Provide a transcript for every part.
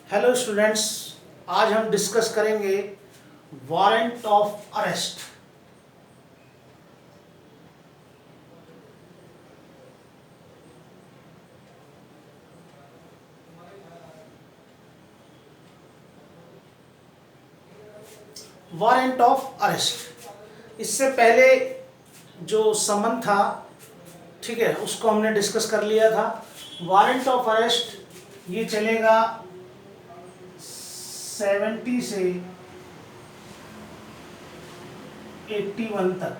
Hello students, आज हम discuss करेंगे warrant of arrest. Warrant of arrest, इससे पहले जो समन था, ठीक है, उसको हमने डिस्कस कर लिया था। वारंट ऑफ अरेस्ट ये चलेगा 70 से 81 तक,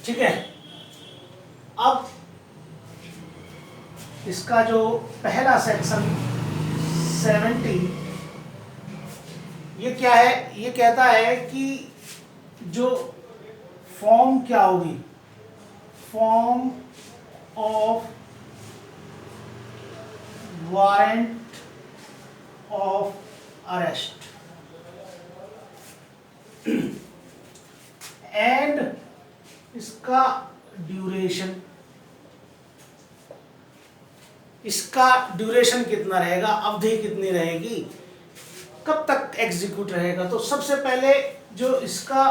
ठीक है। अब इसका जो पहला सेक्शन 70 ये क्या है, ये कहता है कि जो फॉर्म क्या होगी, form of warrant of arrest and इसका ड्यूरेशन, कितना रहेगा, अवधि कितनी रहेगी, कब तक एग्जीक्यूट रहेगा। तो सबसे पहले जो इसका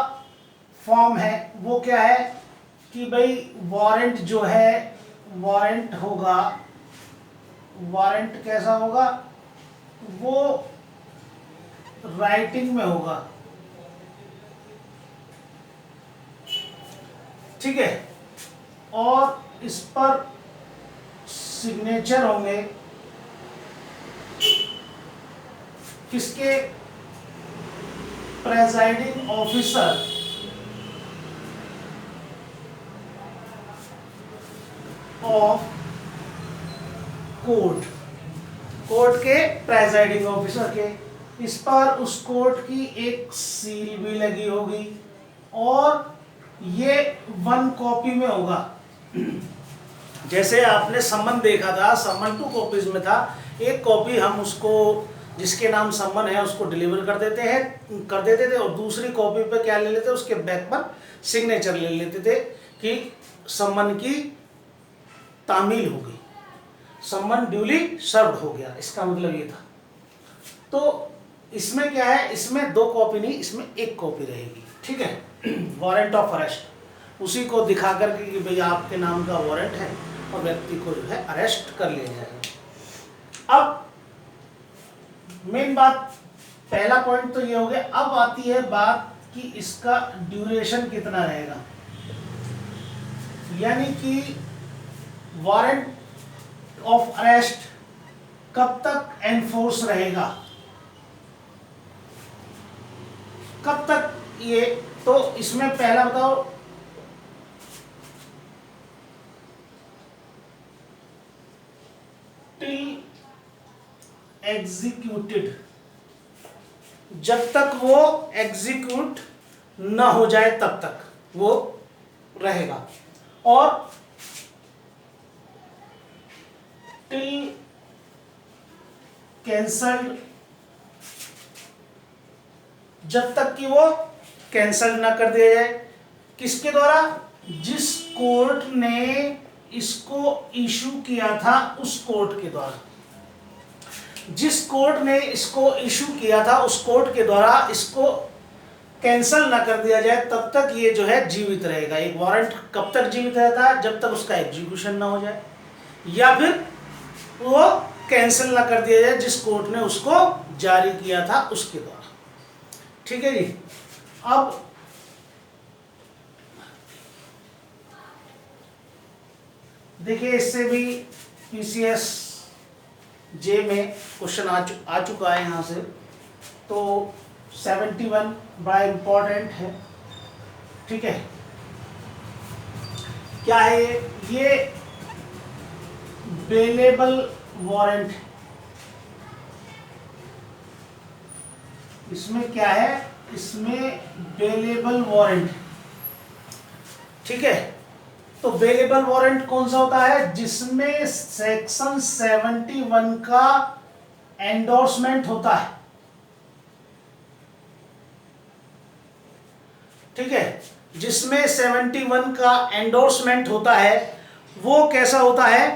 फॉर्म है वो क्या है कि भाई वारंट जो है, वारंट होगा, वारंट कैसा होगा, वो राइटिंग में होगा, ठीक है, और इस पर सिग्नेचर होंगे किसके, presiding officer of court, court के प्रेसाइडिंग ऑफिसर के। इस पर उस कोर्ट की एक सील भी लगी होगी और ये 1 कॉपी में होगा। जैसे आपने सम्मन देखा था, सम्मन 2 कॉपीज में था, एक कॉपी हम उसको जिसके नाम सम्मन है उसको डिलीवर कर देते थे और दूसरी कॉपी पे क्या ले लेते, उसके बैक पर सिग्नेचर ले लेते थे कि सम्मन की तामील हो गई, सम्मन ड्यूली सर्व्ड हो गया, इसका मतलब ये था। तो इसमें क्या है, इसमें 2 कॉपी नहीं, इसमें 1 कॉपी रहेगी, ठीक है। वारंट ऑफ अरेस्ट उसी को दिखा करके कि भाई आपके नाम का वारंट है और व्यक्ति को जो है अरेस्ट कर लिया जाएगा। अब मेन बात, पहला पॉइंट तो ये हो गया। अब आती है बात कि इसका ड्यूरेशन कितना रहेगा, यानी कि वारंट ऑफ अरेस्ट कब तक एनफोर्स रहेगा, कब तक ये। तो इसमें पहला बताओ, टिल एग्जीक्यूटेड, जब तक वो एग्जीक्यूट न हो जाए तब तक वो रहेगा, और टिल कैंसल्ड, जब तक कि वो कैंसल ना कर दिया जाए। किसके द्वारा, जिस कोर्ट ने इसको इशू किया था उस कोर्ट के द्वारा, जिस कोर्ट ने इसको इशू किया था उस कोर्ट के द्वारा इसको कैंसल ना कर दिया जाए, तब तक ये जो है जीवित रहेगा। एक वारंट कब तक जीवित रहता है, जब तक उसका एग्जीक्यूशन ना हो जाए या फिर वो कैंसिल ना कर दिया जाए जिस कोर्ट ने उसको जारी किया था उसके द्वारा, ठीक है जी। अब देखिए, इससे भी पीसीएस जे में क्वेश्चन आ चुका है यहाँ से, तो 71 बड़ा इंपॉर्टेंट है, ठीक है। क्या है ये बेलेबल वारंट, इसमें क्या है, इसमें बेलेबल वारंट, ठीक है। तो बेलेबल वारंट कौन सा होता है, जिसमें सेक्शन 71 का एंडोर्समेंट होता है, ठीक है। जिसमें 71 का एंडोर्समेंट होता है वो कैसा होता है,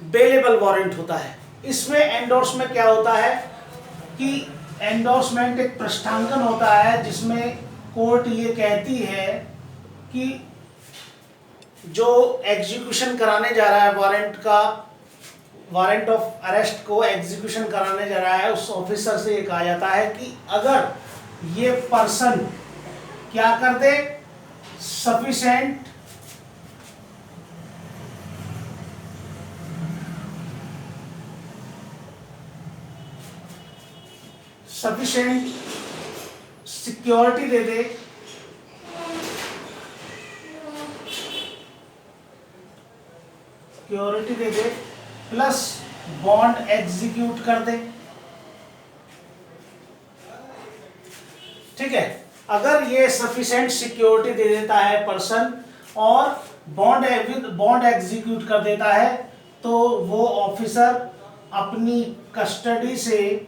बेलेबल वारंट होता है। इसमें एंडोर्समेंट क्या होता है कि एंडोर्समेंट एक पृष्ठांकन होता है जिसमें कोर्ट ये कहती है कि जो एग्जीक्यूशन कराने जा रहा है वारंट ऑफ अरेस्ट को एग्जीक्यूशन कराने जा रहा है, उस ऑफिसर से ये कहा जाता है कि अगर ये पर्सन क्या कर दे, सफिशिएंट सिक्योरिटी दे दे, प्लस बॉन्ड एग्जीक्यूट कर दे। ठीक है, अगर ये सफिशिएंट सिक्योरिटी दे देता है पर्सन और बॉन्ड एग्जीक्यूट कर देता है, तो वो ऑफिसर अपनी कस्टडी से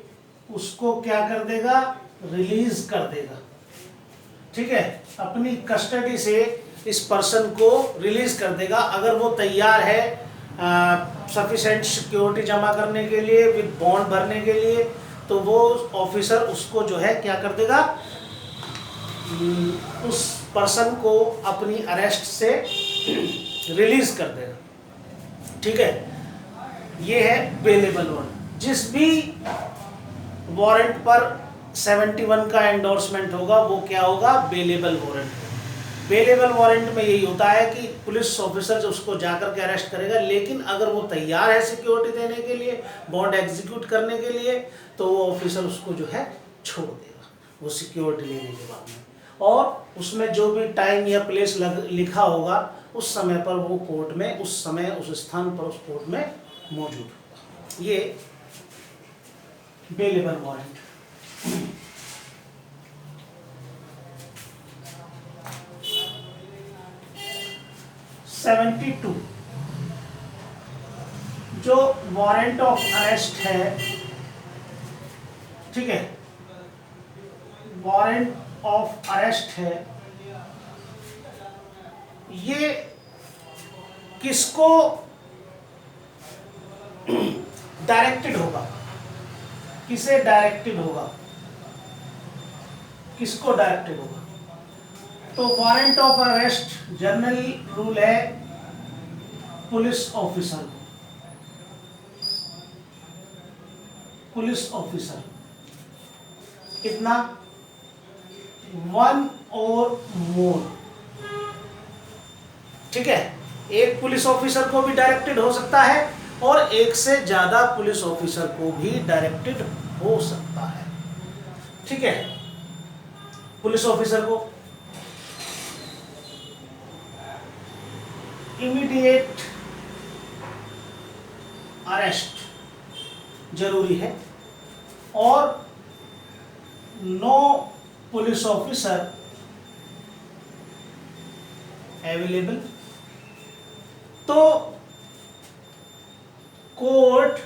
उसको क्या कर देगा, रिलीज कर देगा। ठीक है, अपनी कस्टडी से इस पर्सन को रिलीज कर देगा अगर वो तैयार है सफिशिएंट सिक्योरिटी जमा करने के लिए, विद बॉन्ड भरने के लिए, तो वो ऑफिसर उसको जो है क्या कर देगा, उस पर्सन को अपनी अरेस्ट से रिलीज कर देगा। ठीक है, ये है बेलेबल वारंट। जिस भी वारंट पर 71 का एंडोर्समेंट होगा वो क्या होगा, बेलेबल वारंट। बेलेबल वारंट में यही होता है कि पुलिस ऑफिसर जो उसको जाकर के अरेस्ट करेगा, लेकिन अगर वो तैयार है सिक्योरिटी देने के लिए, बॉन्ड एग्जीक्यूट करने के लिए, तो वो ऑफिसर उसको जो है छोड़ देगा वो सिक्योरिटी लेने के बाद में, और उसमें जो भी टाइम या प्लेस लिखा होगा उस समय पर वो कोर्ट में उस समय उस स्थान पर उस कोर्ट में मौजूद होगा। ये बेलेबल वारंट। सेवेंटी टू, जो वारंट ऑफ अरेस्ट है, ठीक है, वारंट ऑफ अरेस्ट है, ये किसको डायरेक्टेड होगा, किसे डायरेक्टेड होगा, किसको डायरेक्टेड होगा? तो warrant of arrest general rule है पुलिस ऑफिसर को, पुलिस ऑफिसर कितना, 1 और मोर। ठीक है, एक पुलिस ऑफिसर को भी डायरेक्टेड हो सकता है और एक से ज्यादा पुलिस ऑफिसर को भी डायरेक्टेड हो सकता है। ठीक है, पुलिस ऑफिसर को इमीडिएट अरेस्ट जरूरी है और नो पुलिस ऑफिसर अवेलेबल, तो कोर्ट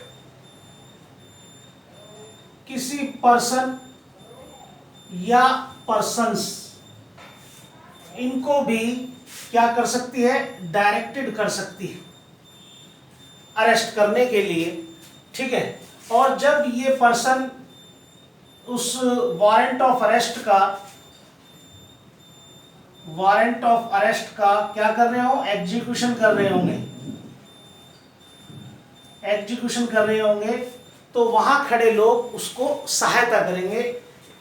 किसी पर्सन या पर्सन्स इनको भी क्या कर सकती है, डायरेक्टेड कर सकती है अरेस्ट करने के लिए। ठीक है, और जब ये पर्सन उस वारंट ऑफ अरेस्ट का क्या कर रहे हो, एग्जीक्यूशन कर रहे होंगे, तो वहां खड़े लोग उसको सहायता करेंगे।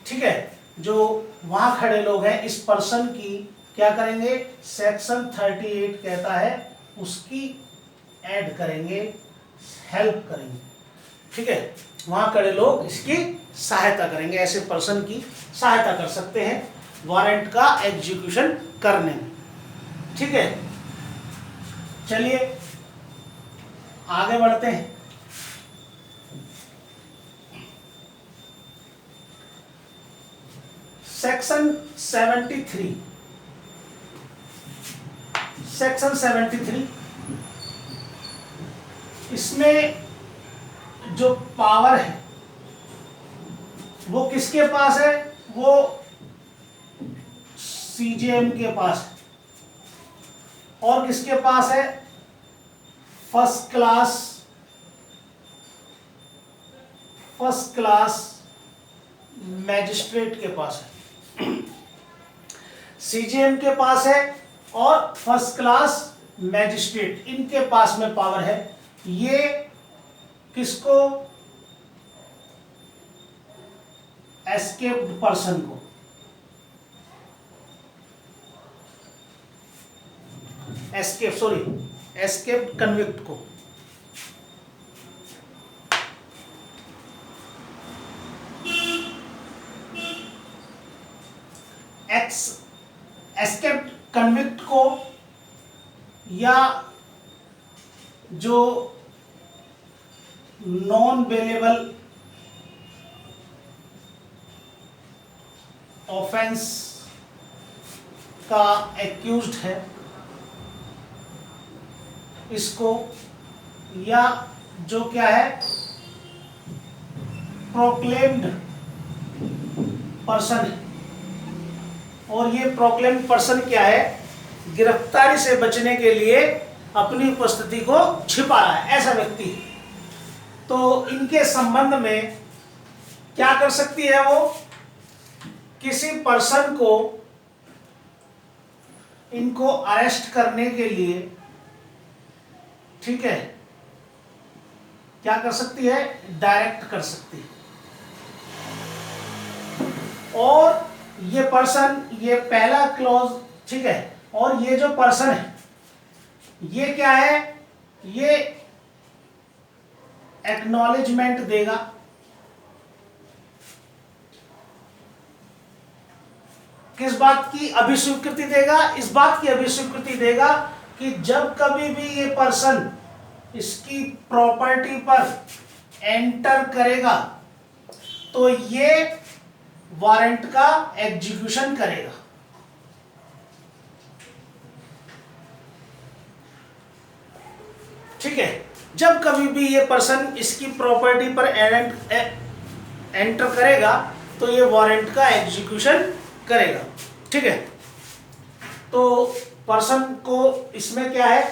ठीक है, जो वहां खड़े लोग हैं इस पर्सन की क्या करेंगे, सेक्शन 38 कहता है उसकी ऐड करेंगे, हेल्प करेंगे। ठीक है, वहां खड़े लोग इसकी सहायता करेंगे, ऐसे पर्सन की सहायता कर सकते हैं वारंट का एग्जीक्यूशन करने में। ठीक है, चलिए आगे बढ़ते हैं। सेक्शन 73, इसमें जो पावर है वो किसके पास है, वो सीजेएम के पास है, और किसके पास है, first class first class magistrate के पास है, सीजीएम के पास है और फर्स्ट क्लास मैजिस्ट्रेट, इनके पास में पावर है। ये किसको? एस्केप्ड पर्सन को, एस्केप्ड कन्विक्ट को। एस्केप्ड कन्विक्ट को या जो नॉन बेलेबल ऑफेंस का एक्यूज्ड है इसको, या जो क्या है प्रोक्लेम्ड पर्सन है, और ये प्रोक्लेम्ड पर्सन क्या है? गिरफ्तारी से बचने के लिए अपनी उपस्थिति को छिपा रहा है, ऐसा व्यक्ति है। तो इनके संबंध में क्या कर सकती है वो? किसी पर्सन को इनको अरेस्ट करने के लिए, ठीक है, क्या कर सकती है? डायरेक्ट कर सकती है। और ये पर्सन, ये पहला क्लॉज, ठीक है, और ये जो पर्सन है ये क्या है? ये एक्नॉलेजमेंट देगा, किस बात की अभिस्वीकृति देगा? इस बात की अभिस्वीकृति देगा कि जब कभी भी ये पर्सन इसकी प्रॉपर्टी पर एंटर करेगा तो ये वारंट का एग्जीक्यूशन करेगा। ठीक है, जब कभी भी ये पर्सन इसकी प्रॉपर्टी पर एंटर करेगा तो ये वारंट का एग्जीक्यूशन करेगा। ठीक है, तो पर्सन को इसमें क्या है?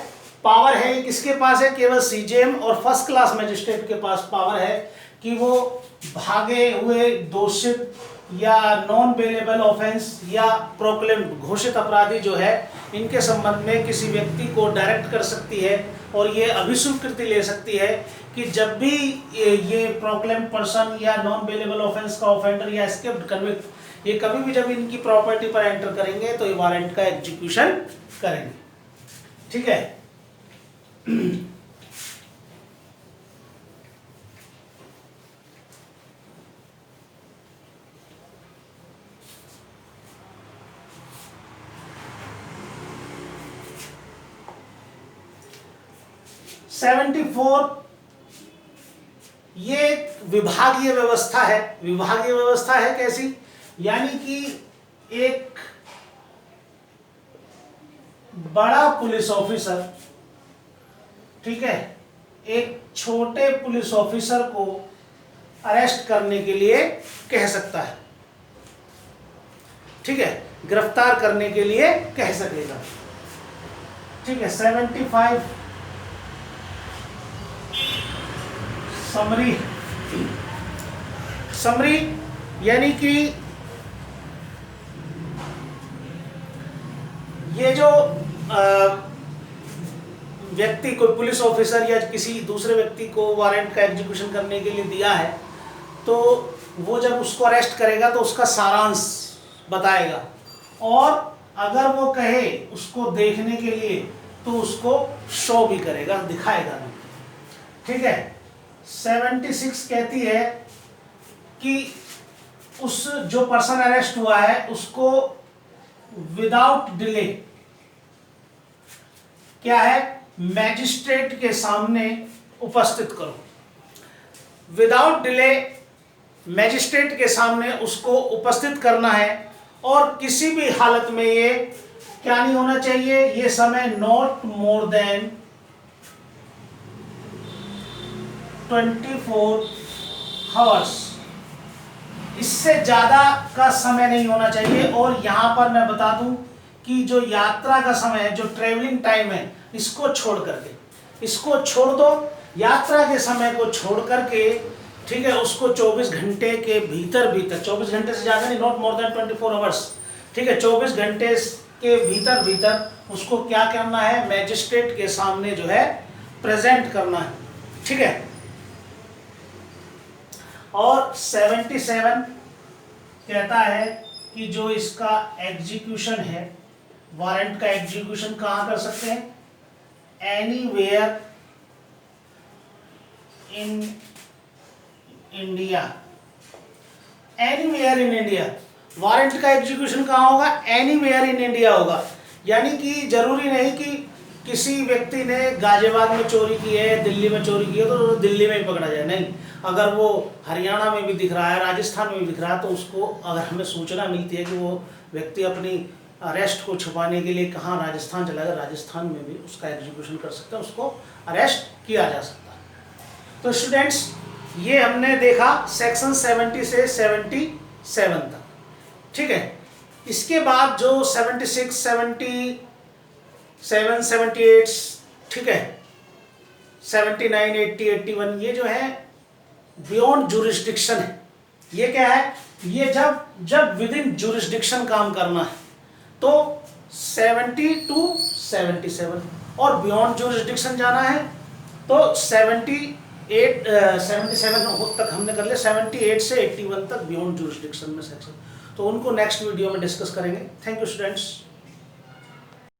पावर है, किसके पास है? केवल सीजेएम और फर्स्ट क्लास मैजिस्ट्रेट के पास पावर है कि वो भागे हुए दोषित या नॉन बेलेबल ऑफेंस या प्रोक्लेम्ड घोषित अपराधी जो है इनके संबंध में किसी व्यक्ति को डायरेक्ट कर सकती है और ये अभिस्वीकृति ले सकती है कि जब भी ये प्रोक्लेम्ड पर्सन या नॉन बेलेबल ऑफेंस का ऑफेंडर या एस्केप्ड कन्विक्ट ये कभी भी जब इनकी प्रॉपर्टी पर एंटर करेंगे तो ये वारंट का एग्जीक्यूशन करेंगे। ठीक है, ये एक विभागीय व्यवस्था है। विभागीय व्यवस्था है कैसी? यानी कि एक बड़ा पुलिस ऑफिसर, ठीक है, एक छोटे पुलिस ऑफिसर को अरेस्ट करने के लिए कह सकता है। ठीक है, गिरफ्तार करने के लिए कह सकेगा। ठीक है, 75 समरी यानी कि ये जो व्यक्ति कोई पुलिस ऑफिसर या किसी दूसरे व्यक्ति को वारंट का एग्जीक्यूशन करने के लिए दिया है तो वो जब उसको अरेस्ट करेगा तो उसका सारांश बताएगा और अगर वो कहे उसको देखने के लिए तो उसको शो भी करेगा, दिखाएगा नहीं। ठीक है, 76 कहती है कि उस जो पर्सन अरेस्ट हुआ है उसको विदाउट डिले क्या है? मैजिस्ट्रेट के सामने उपस्थित करो। विदाउट डिले मैजिस्ट्रेट के सामने उसको उपस्थित करना है और किसी भी हालत में ये क्या नहीं होना चाहिए? ये समय नॉट मोर देन 24 आवर्स, इससे ज़्यादा का समय नहीं होना चाहिए। और यहाँ पर मैं बता दूं कि जो यात्रा का समय है, जो ट्रेवलिंग टाइम है, इसको छोड़ करके, इसको छोड़ दो, यात्रा के समय को छोड़ करके ठीक है, उसको 24 घंटे के भीतर भीतर, 24 घंटे से ज़्यादा नहीं, नॉट मोर देन 24 आवर्स, ठीक है, 24 घंटे के भीतर भीतर उसको क्या करना है, मैजिस्ट्रेट के सामने जो है प्रेजेंट करना है, ठीक है। और 77 कहता है कि जो इसका एग्जीक्यूशन है, वारंट का एग्जीक्यूशन कहाँ कर सकते हैं, anywhere in India, anywhere in India. Warrant का एग्जीक्यूशन कहाँ होगा, एनीवेयर इन इंडिया होगा। यानी कि जरूरी नहीं कि किसी व्यक्ति ने गाजियाबाद में चोरी की है, दिल्ली में चोरी की है तो दिल्ली में ही पकड़ा जाए, नहीं। अगर वो हरियाणा में भी दिख रहा है, राजस्थान में भी दिख रहा है, तो उसको अगर हमें सूचना मिलती है कि वो व्यक्ति अपनी अरेस्ट को छुपाने के लिए कहाँ राजस्थान चला गया, राजस्थान में भी उसका एग्जीक्यूशन कर सकते हैं, उसको अरेस्ट किया जा सकता है। तो स्टूडेंट्स, ये हमने देखा सेक्शन 70 से 77 तक, ठीक है। इसके बाद जो 76, 77, 78, ठीक है, 79, 80, 81, ये जो है बियॉन्ड जुरिस्डिक्शन है। ये क्या है, ये जब विद इन जुरिस्डिक्शन काम करना है तो 70 to 77, और बियॉन्ड जुरिस्डिक्शन जाना है तो 78, 77 तक हमने कर लिया, 78 से 81 तक बियॉन्ड जुरिस्डिक्शन में सेक्शन, तो उनको नेक्स्ट वीडियो में डिस्कस करेंगे। Thank you students.